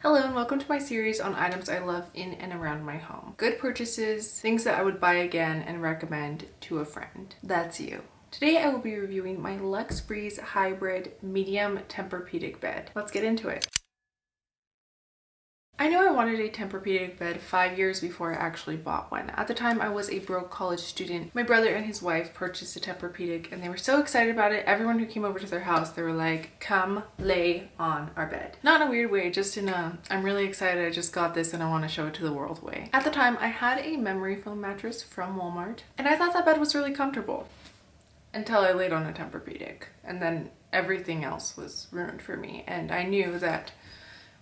Hello and welcome to my series on items I love in and around my home. Good purchases, things that I would buy again and recommend to a friend. That's you. Today I will be reviewing my Luxe Breeze Hybrid Medium Tempur-Pedic bed. Let's get into it. I knew I wanted a Tempur-Pedic bed 5 years before I actually bought one. At the time, I was a broke college student. My brother and his wife purchased a Tempur-Pedic and they were so excited about it. Everyone who came over to their house, they were like, come lay on our bed. Not in a weird way, just in a, I'm really excited I just got this and I want to show it to the world way. At the time, I had a memory foam mattress from Walmart and I thought that bed was really comfortable until I laid on a Tempur-Pedic, and then everything else was ruined for me. And I knew that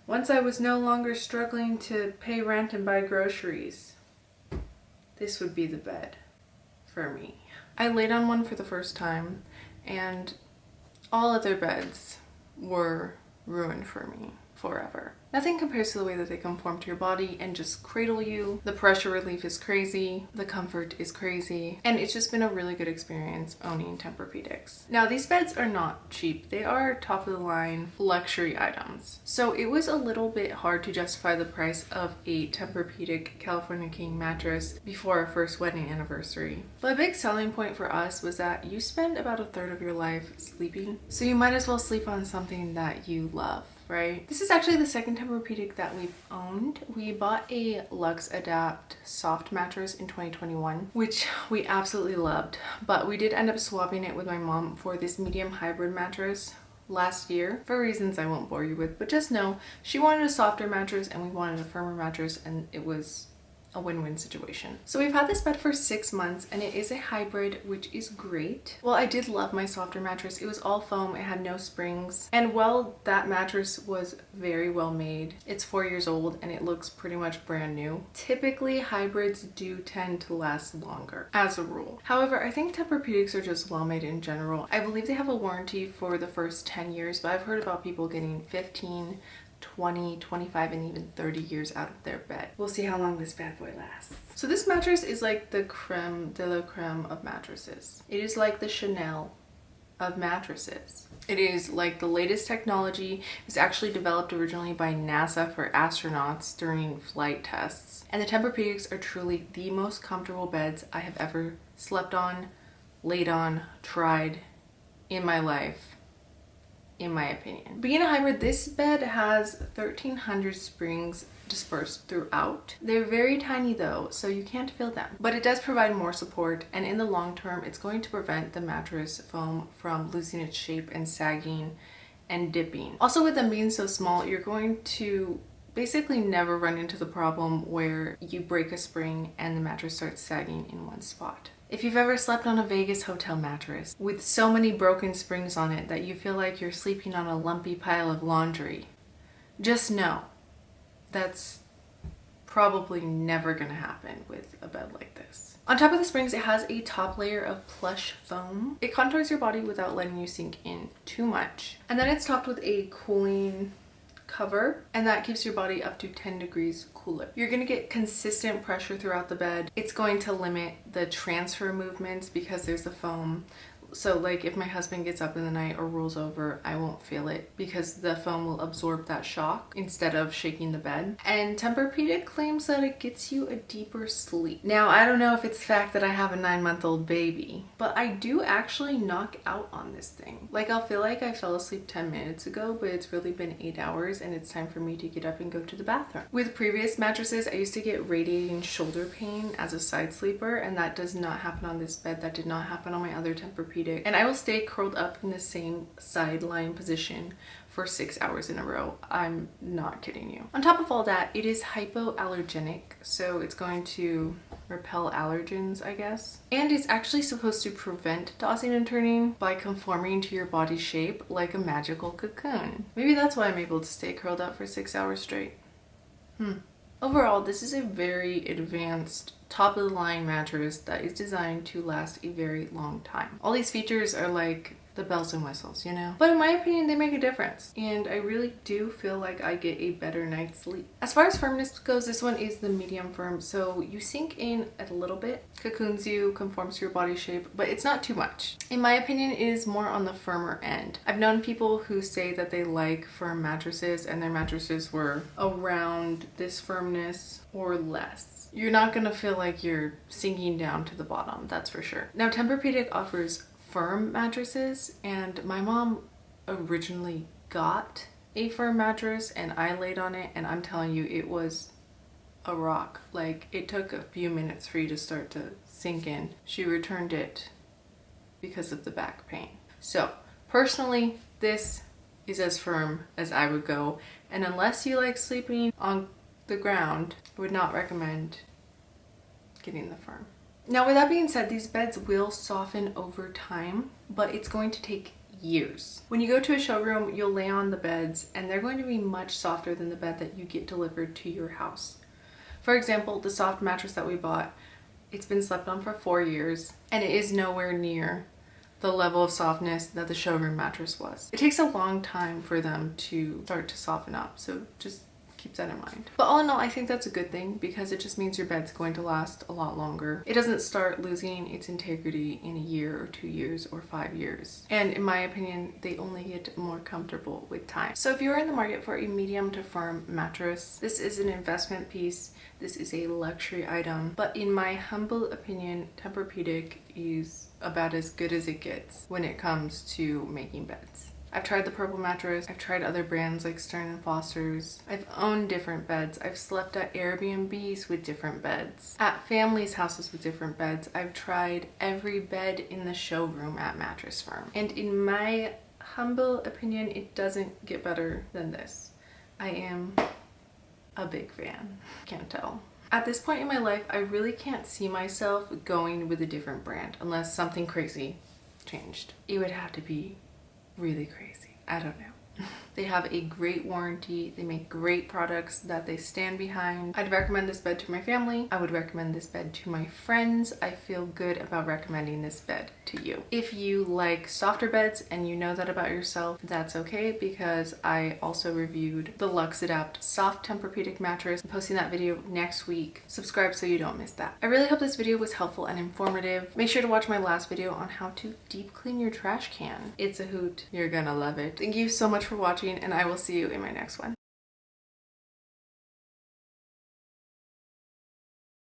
once I was no longer struggling to pay rent and buy groceries, this would be the bed for me. I laid on one for the first time and all other beds were ruined for me forever. Nothing compares to the way that they conform to your body and just cradle you. The pressure relief is crazy, the comfort is crazy, and it's just been a really good experience owning Tempur-Pedics. Now these beds are not cheap, they are top of the line luxury items. So it was a little bit hard to justify the price of a Tempur-Pedic California King mattress before our first wedding anniversary. But a big selling point for us was that you spend about a third of your life sleeping, so you might as well sleep on something that you love. Right? This is actually the second Tempur-Pedic that we've owned. We bought a Luxe Adapt soft mattress in 2021, which we absolutely loved, but we did end up swapping it with my mom for this medium hybrid mattress last year for reasons I won't bore you with, but just know she wanted a softer mattress and we wanted a firmer mattress, and it was a win-win situation. So we've had this bed for 6 months and it is a hybrid, which is great. Well, I did love my softer mattress. It was all foam, it had no springs, and while that mattress was very well made, it's 4 years old and it looks pretty much brand new. Typically hybrids do tend to last longer as a rule. However, I think Tempur-Pedics are just well made in general. I believe they have a warranty for the first 10 years, but I've heard about people getting 15, 20, 25, and even 30 years out of their bed. We'll see how long this bad boy lasts. So this mattress is like the creme de la creme of mattresses. It is like the Chanel of mattresses. It is like the latest technology. It's actually developed originally by NASA for astronauts during flight tests. And the Tempur-Pedics are truly the most comfortable beds I have ever slept on, laid on, tried in my life, in my opinion. Being a hybrid, this bed has 1,300 springs dispersed throughout. They're very tiny though, so you can't feel them, but it does provide more support, and in the long term it's going to prevent the mattress foam from losing its shape and sagging and dipping. Also, with them being so small, you're going to basically never run into the problem where you break a spring and the mattress starts sagging in one spot. If you've ever slept on a Vegas hotel mattress with so many broken springs on it that you feel like you're sleeping on a lumpy pile of laundry, just know that's probably never gonna happen with a bed like this. On top of the springs, it has a top layer of plush foam. It contours your body without letting you sink in too much. And then it's topped with a cooling cover, and that keeps your body up to 10 degrees cooler. You're going to get consistent pressure throughout the bed. It's going to limit the transfer movements because there's the foam. So like if my husband gets up in the night or rolls over, I won't feel it because the foam will absorb that shock instead of shaking the bed. And Tempur-Pedic claims that it gets you a deeper sleep. Now, I don't know if it's the fact that I have a 9-month-old baby, but I do actually knock out on this thing. Like, I'll feel like I fell asleep 10 minutes ago, but it's really been 8 hours and it's time for me to get up and go to the bathroom. With previous mattresses, I used to get radiating shoulder pain as a side sleeper, and that does not happen on this bed. That did not happen on my other Tempur-Pedic. And I will stay curled up in the same sideline position for 6 hours in a row. I'm not kidding you. On top of all that, it is hypoallergenic, so it's going to repel allergens, I guess. And it's actually supposed to prevent tossing and turning by conforming to your body's shape like a magical cocoon. Maybe that's why I'm able to stay curled up for 6 hours straight. Overall, this is a very advanced, top-of-the-line mattress that is designed to last a very long time. All these features are like the bells and whistles, you know? But in my opinion, they make a difference. And I really do feel like I get a better night's sleep. As far as firmness goes, this one is the medium firm. So you sink in a little bit, cocoons you, conforms to your body shape, but it's not too much. In my opinion, it is more on the firmer end. I've known people who say that they like firm mattresses and their mattresses were around this firmness or less. You're not gonna feel like you're sinking down to the bottom, that's for sure. Now, Tempur-Pedic offers firm mattresses, and my mom originally got a firm mattress and I laid on it, and I'm telling you, it was a rock. Like, it took a few minutes for you to start to sink in. She returned it because of the back pain. So personally, this is as firm as I would go, and unless you like sleeping on the ground, I would not recommend getting the firm. Now, with that being said, these beds will soften over time, but it's going to take years. When you go to a showroom, you'll lay on the beds and they're going to be much softer than the bed that you get delivered to your house. For example, the soft mattress that we bought, it's been slept on for 4 years and it is nowhere near the level of softness that the showroom mattress was. It takes a long time for them to start to soften up, so just keep that in mind. But all in all, I think that's a good thing because it just means your bed's going to last a lot longer. It doesn't start losing its integrity in a year or 2 years or 5 years. And in my opinion, they only get more comfortable with time. So if you're in the market for a medium to firm mattress, this is an investment piece. This is a luxury item. But in my humble opinion, Tempur-Pedic is about as good as it gets when it comes to making beds. I've tried the purple mattress. I've tried other brands like Stearns & Foster's. I've owned different beds. I've slept at Airbnbs with different beds, at families' houses with different beds. I've tried every bed in the showroom at Mattress Firm. And in my humble opinion, it doesn't get better than this. I am a big fan. Can't tell. At this point in my life, I really can't see myself going with a different brand unless something crazy changed. It would have to be really crazy. I don't know. They have a great warranty. They make great products that they stand behind. I'd recommend this bed to my family. I would recommend this bed to my friends. I feel good about recommending this bed to you. If you like softer beds and you know that about yourself, that's okay, because I also reviewed the Luxe Adapt soft Tempur-Pedic mattress. I'm posting that video next week. Subscribe so you don't miss that. I really hope this video was helpful and informative. Make sure to watch my last video on how to deep clean your trash can. It's a hoot. You're gonna love it. Thank you so much for watching, and I will see you in my next one.